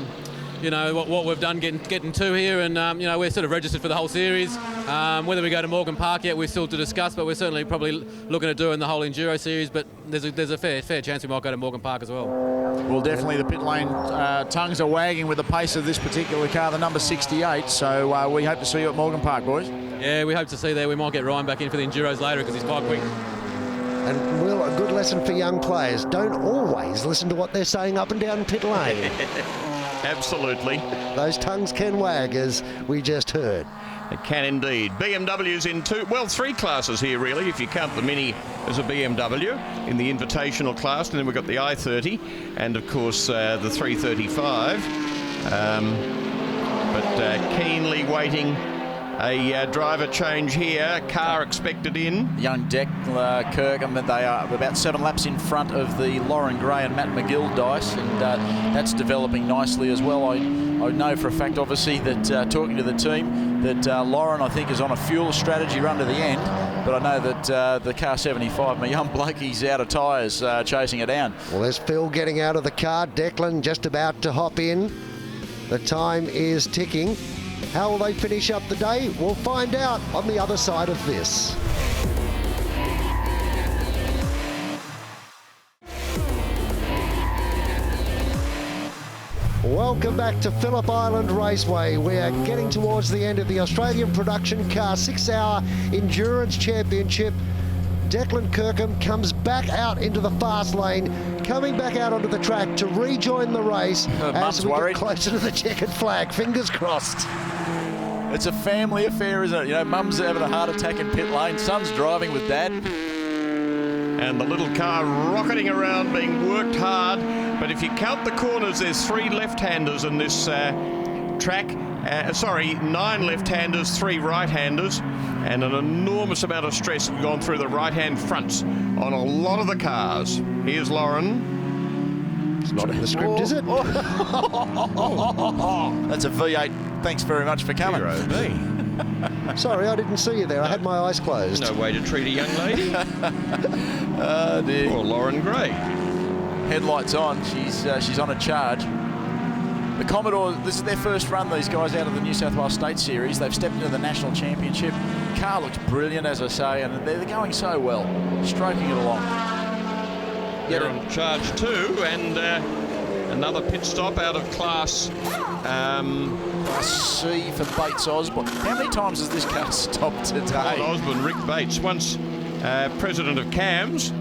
you know, what we've done getting to here, and you know, we're sort of registered for the whole series. Whether we go to Morgan Park yet, we're still to discuss, but we're certainly probably looking at doing the whole Enduro series. But there's a fair chance we might go to Morgan Park as well. Well, definitely the pit lane tongues are wagging with the pace of this particular car, the number 68. So we hope to see you at Morgan Park, boys. Yeah, we hope to see there. We might get Ryan back in for the Enduros later because he's quite quick. And, Will, a good lesson for young players. Don't always listen to what they're saying up and down pit lane. Absolutely. Those tongues can wag, as we just heard. It can indeed. BMW's in three classes here, really, if you count the Mini as a BMW in the Invitational class. And then we've got the i30 and, of course, the 335. But keenly waiting a driver change here. Car expected in. Young Declan Kirkham, they are about 7 laps in front of the Lauren Gray and Matt McGill dice, and that's developing nicely as well. I know for a fact, obviously, that talking to the team, that Lauren, I think, is on a fuel strategy run to the end, but I know that the car 75, my young bloke, he's out of tyres chasing it down. Well, there's Phil getting out of the car. Declan just about to hop in. The time is ticking. How will they finish up the day? We'll find out on the other side of this. Welcome back to Phillip Island Raceway. We are getting towards the end of the Australian Production Car 6-hour Endurance Championship. Declan Kirkham comes back out into the fast lane, coming back out onto the track to rejoin the race as we get closer to the checkered flag. Fingers crossed. It's a family affair, isn't it? You know, Mum's having a heart attack in pit lane, son's driving with Dad. And the little car rocketing around, being worked hard. But if you count the corners, there's 3 left-handers in this track. 9 left-handers, 3 right-handers, and an enormous amount of stress gone through the right-hand fronts on a lot of the cars. Here's Lauren. It's not in the script, is it? That's a V8. Thanks very much for coming. Sorry, I didn't see you there. I had my eyes closed. No way to treat a young lady. Oh, dear. Poor Lauren Gray. Headlights on. She's on a charge. The Commodore, this is their first run, these guys, out of the New South Wales State Series. They've stepped into the National Championship. Car looks brilliant, as I say, and they're going so well, stroking it along. They're on charge 2, and another pit stop out of Class C for Bates Osborne. How many times has this car stopped today? Osborne, Rick Bates, once president of CAMS,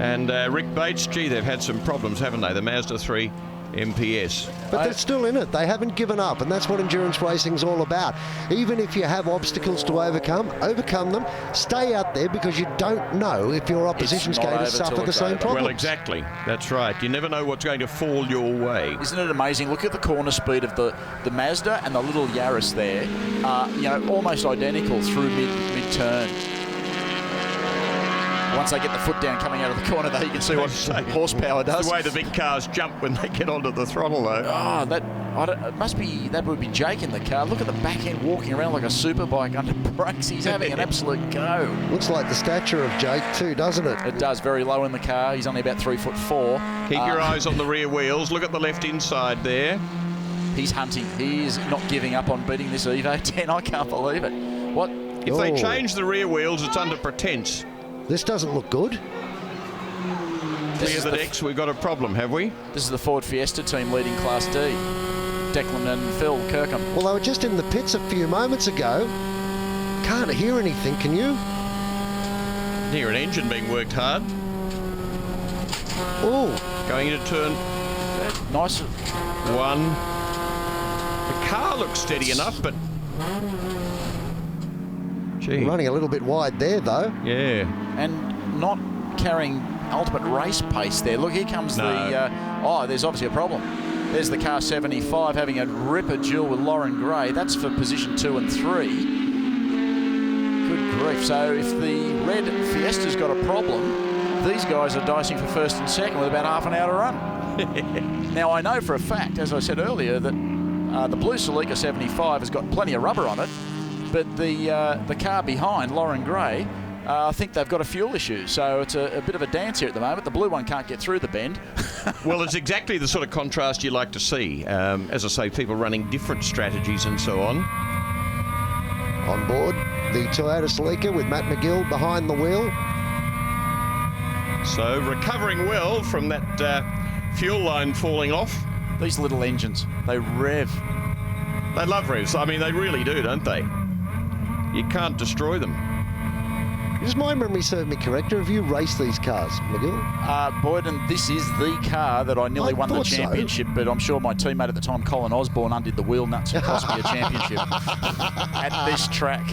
and Rick Bates, gee, they've had some problems, haven't they? The Mazda 3 MPS. But they're still in it. They haven't given up, and that's what endurance racing's all about. Even if you have obstacles to overcome them. Stay out there, because you don't know if your opposition's going to suffer the same problems. Well, exactly. That's right. You never know what's going to fall your way. Isn't it amazing? Look at the corner speed of the Mazda and the little Yaris there. You know, almost identical through mid-turn. Once they get the foot down coming out of the corner, though, you can see what horsepower does. The way the big cars jump when they get onto the throttle, though. Oh, that would be Jake in the car. Look at the back end walking around like a superbike under brakes. He's having an absolute go. Looks like the stature of Jake too, doesn't it? It does. Very low in the car. He's only about 3'4". Keep your eyes on the rear wheels. Look at the left inside there. He's hunting. He is not giving up on beating this Evo 10. I can't believe it. What? If they change the rear wheels, it's under pretense. This doesn't look good. Clear the decks, we've got a problem, have we? This is the Ford Fiesta team leading Class D. Declan and Phil Kirkham. Well, they were just in the pits a few moments ago. Can't hear anything, can you? Hear an engine being worked hard. Oh. Going into turn... Nice. 1. The car looks steady enough, but... Gee. Running a little bit wide there, though. Yeah. And not carrying ultimate race pace there. Look, here comes the... there's obviously a problem. There's the car 75 having a ripper duel with Lauren Gray. That's for position 2 and 3. Good grief. So if the red Fiesta's got a problem, these guys are dicing for first and second with about half an hour to run. Now, I know for a fact, as I said earlier, that the blue Celica 75 has got plenty of rubber on it, but the car behind, Lauren Gray, I think they've got a fuel issue, so it's a bit of a dance here at the moment. The blue one can't get through the bend. Well, it's exactly the sort of contrast you like to see. As I say, people running different strategies and so on. On board, the Toyota Celica with Matt McGill behind the wheel. So recovering well from that fuel line falling off. These little engines, they rev. They love revs. I mean, they really do, don't they? You can't destroy them. Does my memory serve me correct, or have you raced these cars, McGill? Boyden, this is the car that I nearly won the championship, but I'm sure my teammate at the time, Colin Osborne, undid the wheel nuts and cost me a championship at this track.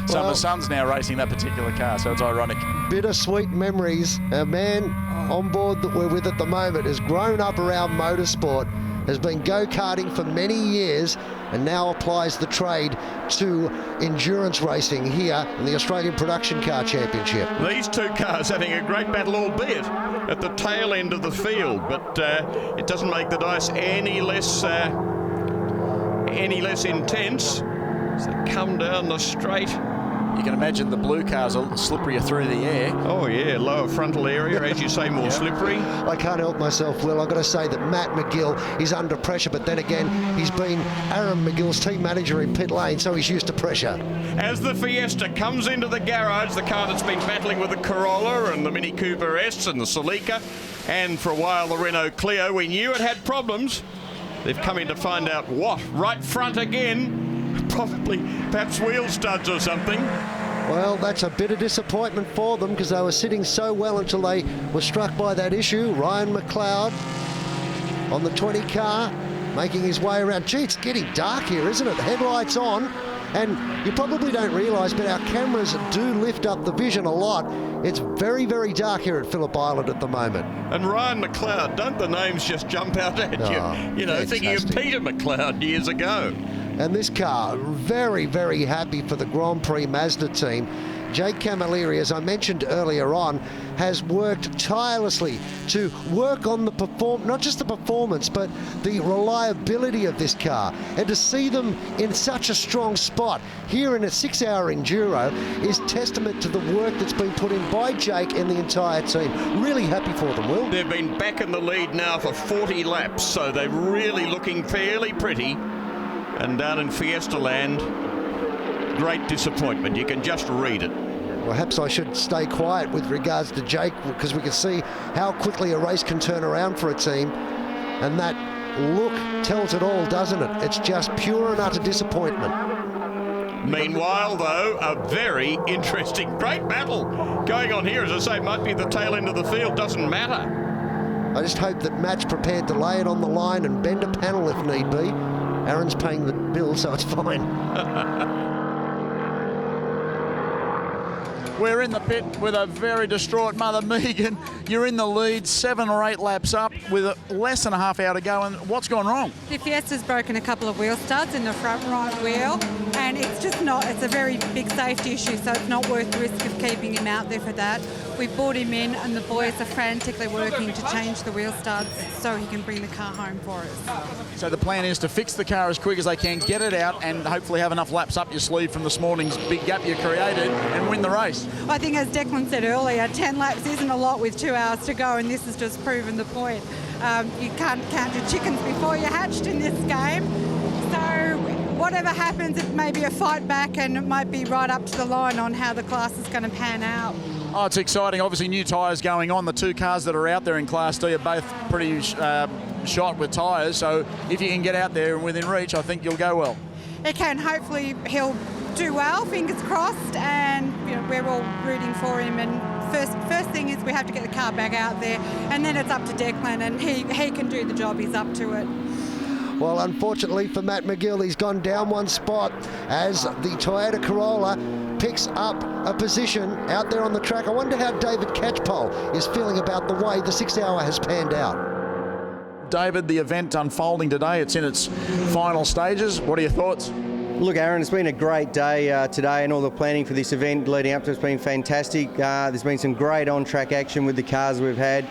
So my son's now racing that particular car, so it's ironic. Bittersweet memories. Our man on board that we're with at the moment has grown up around motorsport, has been go-karting for many years, and now applies the trade to endurance racing here in the Australian Production Car Championship. These two cars having a great battle, albeit at the tail end of the field, but it doesn't make the dice any less intense. So they come down the straight. You can imagine the blue cars are slipperier through the air. Oh yeah, lower frontal area, as you say, more slippery. I can't help myself, Will. I've got to say that Matt McGill is under pressure, but then again, he's been Aaron McGill's team manager in pit lane, so he's used to pressure. As the Fiesta comes into the garage, the car that's been battling with the Corolla and the Mini Cooper S and the Celica, and for a while the Renault Clio, we knew it had problems. They've come in to find out what? Right front again. Probably, perhaps wheel studs or something. Well, that's a bit of disappointment for them because they were sitting so well until they were struck by that issue. Ryan McLeod on the 20 car, making his way around. Gee, it's getting dark here, isn't it? The headlights on, and you probably don't realise, but our cameras do lift up the vision a lot. It's very, very dark here at Phillip Island at the moment. And Ryan McLeod, don't the names just jump out at you? You know, fantastic. thinking of Peter McLeod years ago. And this car, very, very happy for the Grand Prix Mazda team. Jake Camilleri, as I mentioned earlier on, has worked tirelessly to work on the not just the performance, but the reliability of this car. And to see them in such a strong spot here in a 6-hour enduro is testament to the work that's been put in by Jake and the entire team. Really happy for them, Will. They've been back in the lead now for 40 laps, so they're really looking fairly pretty. And down in Fiesta Land, great disappointment. You can just read it. Perhaps I should stay quiet with regards to Jake because we can see how quickly a race can turn around for a team. And that look tells it all, doesn't it? It's just pure and utter disappointment. Meanwhile, though, a very interesting, great battle going on here. As I say, might be the tail end of the field, doesn't matter. I just hope that Matt's prepared to lay it on the line and bend a panel if need be. Aaron's paying the bill, so it's fine. We're in the pit with a very distraught Mother Megan. You're in the lead, 7 or 8 laps up with less than a half hour to go. And what's gone wrong? The Fiesta's broken a couple of wheel studs in the front right wheel, and it's a very big safety issue, so it's not worth the risk of keeping him out there for that. We brought him in, and the boys are frantically working to change the wheel studs so he can bring the car home for us. So the plan is to fix the car as quick as they can, get it out, and hopefully have enough laps up your sleeve from this morning's big gap you created and win the race. I think, as Declan said earlier, 10 laps isn't a lot with 2 hours to go, and this has just proven the point. You can't count your chickens before you're hatched in this game. So whatever happens, it may be a fight back, and it might be right up to the line on how the class is going to pan out. Oh, it's exciting. Obviously, new tyres going on. The 2 cars that are out there in Class D are both pretty shot with tyres. So if you can get out there and within reach, I think you'll go well. It can. Hopefully, he'll do well. Fingers crossed. And we're all rooting for him. And first thing is we have to get the car back out there, and then it's up to Declan, and he can do the job. He's up to it. Well, unfortunately for Matt McGill, he's gone down one spot as the Toyota Corolla picks up a position out there on the track. I wonder how David Catchpole is feeling about the way the 6-hour has panned out. David, the event unfolding today, it's in its final stages. What are your thoughts? Look, Aaron, it's been a great day today, and all the planning for this event leading up to it's been fantastic. There's been some great on-track action with the cars we've had.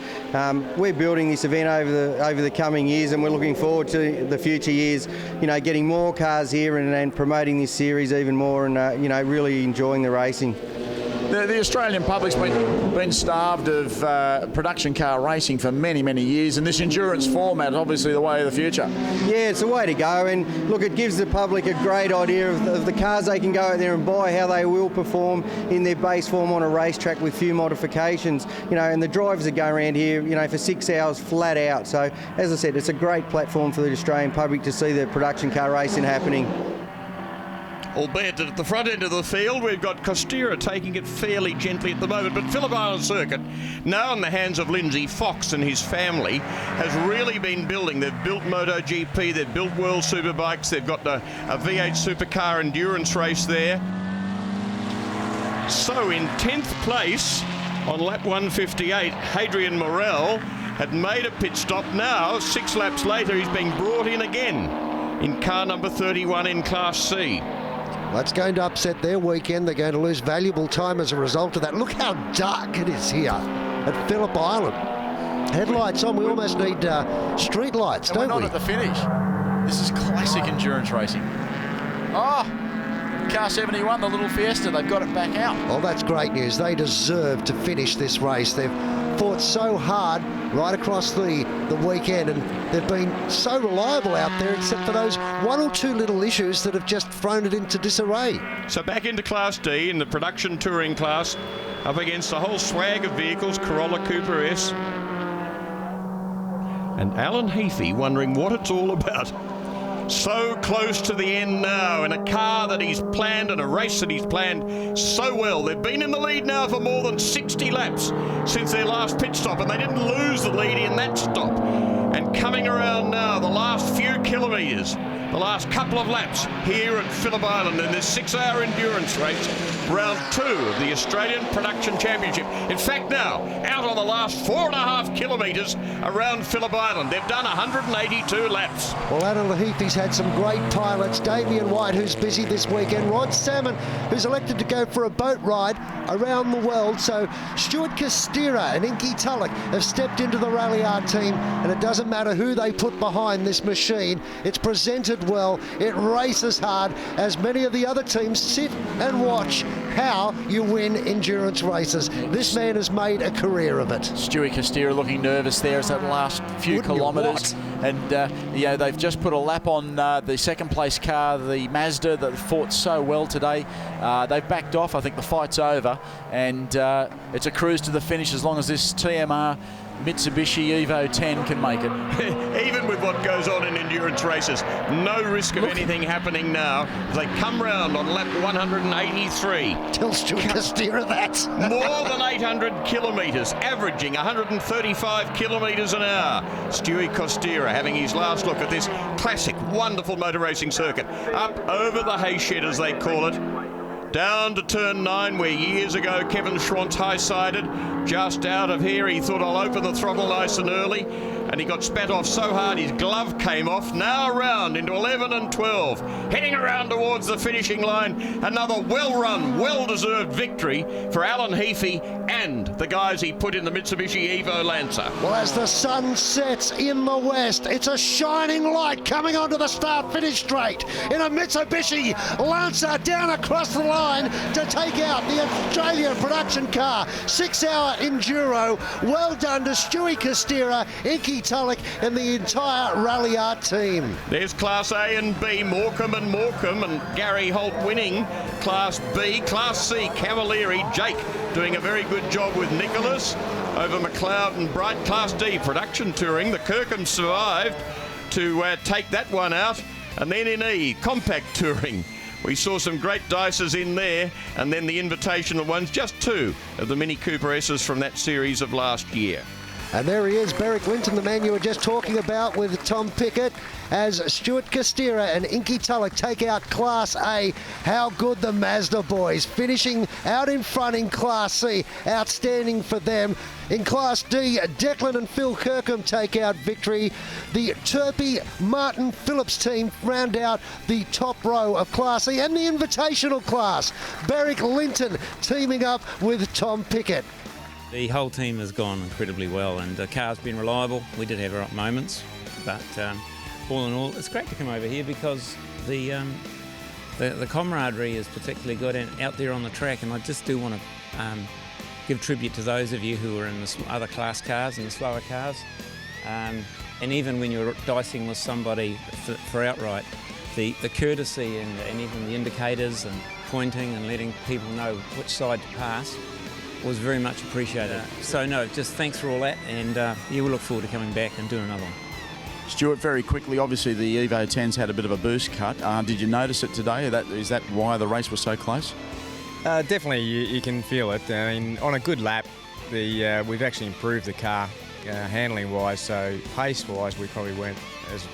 We're building this event over the coming years, and we're looking forward to the future years. Getting more cars here and promoting this series even more, and really enjoying the racing. the Australian public's been starved of production car racing for many, many years, and this endurance format is obviously the way of the future. Yeah, it's the way to go, and look, it gives the public a great idea of the cars they can go out there and buy, how they will perform in their base form on a racetrack with few modifications, you know, and the drivers that go around here, you know, for 6 hours flat out. So, as I said, it's a great platform for the Australian public to see the production car racing happening. Albeit that at the front end of the field, we've got Costera taking it fairly gently at the moment. But Phillip Island Circuit, now in the hands of Lindsay Fox and his family, has really been building. They've built MotoGP, they've built World Superbikes, they've got a V8 Supercar endurance race there. So in 10th place on lap 158, Hadrian Morel had made a pit stop. Now, 6 laps later, he's being brought in again in car number 31 in Class C. That's going to upset their weekend. They're going to lose valuable time as a result of that. Look how dark it is here at Phillip Island. Headlights on. We almost need street lights, don't we? We're not at the finish. This is classic endurance racing. Oh, car 71, the little Fiesta, they've got it back out. Well, that's great news. They deserve to finish this race. They've fought so hard right across the weekend, and they've been so reliable out there, except for those 1 or 2 little issues that have just thrown it into disarray. So back into Class D in the production touring class, up against a whole swag of vehicles, Corolla, Cooper S. And Alan Heafy wondering what it's all about. So close to the end now in a car that he's planned and a race that he's planned so well. They've been in the lead now for more than 60 laps since their last pit stop, and they didn't lose the lead in that stop. And coming around now, the last few kilometres, the last couple of laps here at Phillip Island in this 6-hour endurance race, round 2 of the Australian Production Championship. In fact, now, out on the last 4.5 kilometres around Phillip Island. They've done 182 laps. Well, Alan Heafy's had some great pilots. Damien White, who's busy this weekend. Rod Salmon, who's elected to go for a boat ride around the world. So Stuart Costera and Inky Tulloch have stepped into the Rally Art team, and it doesn't matter who they put behind this machine. It's presented well. It races hard, as many of the other teams sit and watch how you win endurance races. This man has made a career of it. Stuart Costera looking nervous there as that last few kilometres. And yeah, they've just put a lap on the second place car, the Mazda, that fought so well today. They've backed off. I think the fight's over, and it's a cruise to the finish as long as this TMR Mitsubishi Evo 10 can make it. Even with what goes on in endurance races, no risk of anything happening now as they come round on lap 183. Tell Stuart Costera that. More than 800 kilometres, averaging 135 kilometres an hour. Stuart Costera having his last look at this classic, wonderful motor racing circuit. Up over the hay shed, as they call it. Down to turn 9, where years ago Kevin Schwantz high-sided. Just out of here, he thought, I'll open the throttle nice and early, and he got spat off so hard his glove came off. Now around into 11 and 12, heading around towards the finishing line. Another well-run, well-deserved victory for Alan Heafy and the guys he put in the Mitsubishi Evo Lancer. Well, as the sun sets in the west, it's a shining light coming onto the start-finish straight in a Mitsubishi Lancer down across the line to take out the Australian production car. 6-hour enduro. Well done to Stewie Costera, Inky Tulloch and the entire Rally Art team. There's Class A and B, Morecambe and Gary Holt winning Class B. Class C, Camilleri, Jake doing a very good job with Nicholas over McLeod and Bright. Class D, production touring. The Kirkham survived to take that one out. And then in E, compact touring. We saw some great dices in there, and then the invitational ones, just 2 of the Mini Cooper S's from that series of last year. And there he is, Beric Linton, the man you were just talking about with Tom Pickett, as Stuart Costera and Inky Tulloch take out Class A. How good the Mazda boys, finishing out in front in Class C. Outstanding for them. In Class D, Declan and Phil Kirkham take out victory. The Turpie Martin Phillips team round out the top row of Class E and the invitational class. Beric Linton teaming up with Tom Pickett. The whole team has gone incredibly well, and the car's been reliable. We did have our moments, but all in all, it's great to come over here because the camaraderie is particularly good and out there on the track, and I just do want to give tribute to those of you who were in the other class cars and the slower cars. And even when you're dicing with somebody for outright, the courtesy and even the indicators and pointing and letting people know which side to pass was very much appreciated. So no, just thanks for all that, and we'll look forward to coming back and doing another one. Stuart, very quickly, obviously the Evo 10's had a bit of a boost cut. Did you notice it today? Is that why the race was so close? Definitely, you can feel it. I mean, on a good lap, we've actually improved the car handling-wise, so pace-wise we probably weren't as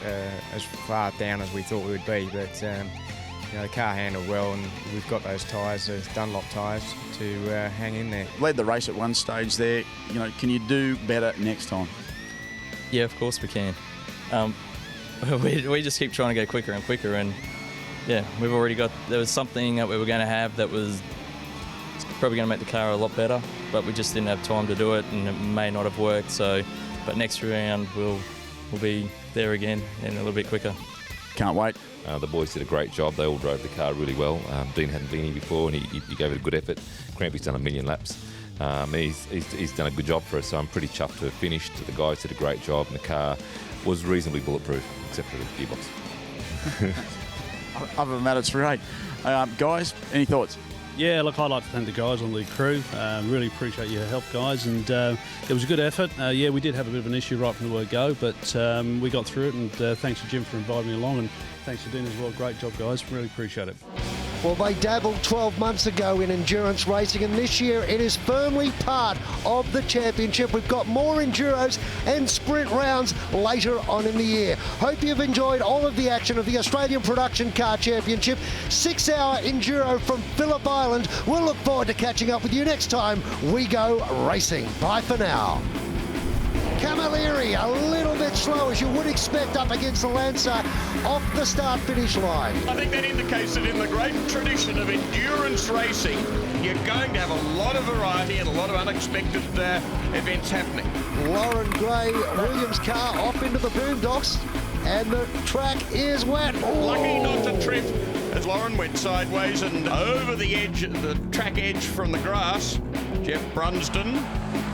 far down as we thought we would be, but the car handled well, and we've got those tyres, those Dunlop tyres, to hang in there. Led the race at one stage there. Can you do better next time? Yeah, of course we can. We just keep trying to go quicker and quicker, and yeah, we've already got. There was something that we were going to have that was probably going to make the car a lot better, but we just didn't have time to do it, and it may not have worked. So, but next round we'll be there again and a little bit quicker. Can't wait. The boys did a great job. They all drove the car really well. Dean hadn't been here before, and he gave it a good effort. Crampy's done 1 million laps. He's done a good job for us, so I'm pretty chuffed to have finished. The guys did a great job, and the car was reasonably bulletproof, except for the gearbox. Other than that, it's great. Guys, any thoughts? Yeah, look, I'd like to thank the guys on the crew. Really appreciate your help, guys, and it was a good effort. Yeah, we did have a bit of an issue right from the word go, but we got through it, and thanks to Jim for inviting me along, and thanks to Dean as well. Great job, guys. Really appreciate it. Well, they dabbled 12 months ago in endurance racing, and this year it is firmly part of the championship. We've got more enduros and sprint rounds later on in the year. Hope you've enjoyed all of the action of the Australian Production Car Championship. 6-hour enduro from Phillip Island. We'll look forward to catching up with you next time we go racing. Bye for now. Camilleri, a little bit slow, as you would expect, up against the Lancer off the start-finish line. I think that indicates that in the great tradition of endurance racing, you're going to have a lot of variety and a lot of unexpected events happening. Lauren Gray, Williams' car off into the boondocks, and the track is wet. Lucky not to trip as Lauren went sideways and over the edge, the track edge from the grass. Jeff Brunsden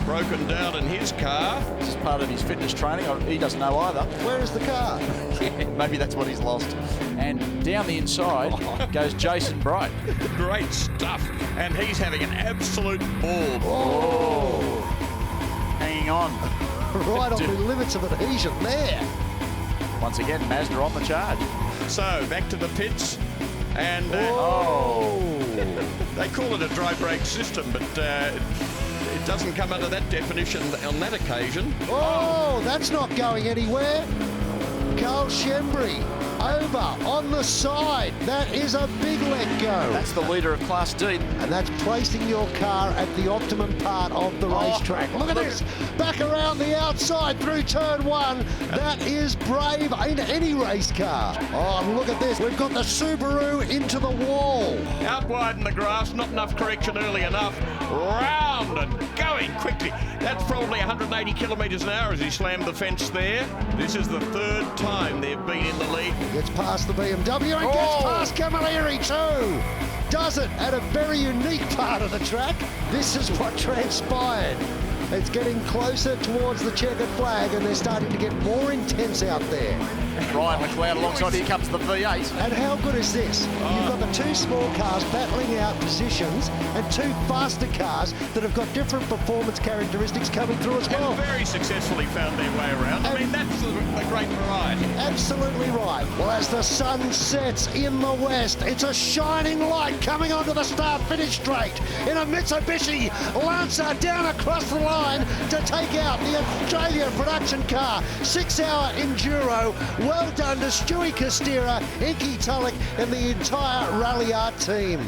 broken down in his car. This is part of his fitness training. He doesn't know either. Where is the car? Yeah, maybe that's what he's lost. And down the inside goes Jason Bright. Great stuff. And he's having an absolute ball. Oh. Hanging on. Right on the limits of adhesion there. Once again, Mazda on the charge. So, back to the pits. And they call it a dry brake system, but it doesn't come under that definition on that occasion. Oh, that's not going anywhere. Carl Shembry over on the side. That is a big let go. That's the leader of Class D. And that's placing your car at the optimum part of the racetrack. Look at this. Back around the outside through turn one. That is brave in any race car. Oh, look at this. We've got the Subaru into the wall. Out wide in the grass, not enough correction early enough. Round and going quickly. That's probably 180 kilometres an hour as he slammed the fence there. This is the third time they've been in the lead. Gets past the BMW and gets past Camilleri too. Does it at a very unique part of the track. This is what transpired. It's getting closer towards the checkered flag, and they're starting to get more intense out there. Ryan McLeod alongside, here comes the V8. And how good is this? You've got the two small cars battling out positions and two faster cars that have got different performance characteristics coming through as well. And very successfully found their way around. I mean, that's the great variety. Absolutely right. Well, as the sun sets in the west, it's a shining light coming onto the start-finish straight in a Mitsubishi Lancer down across the line to take out the Australian Production Car 6-hour enduro. Well done to Stewie Costera, Inky Tulloch and the entire Rally Art team.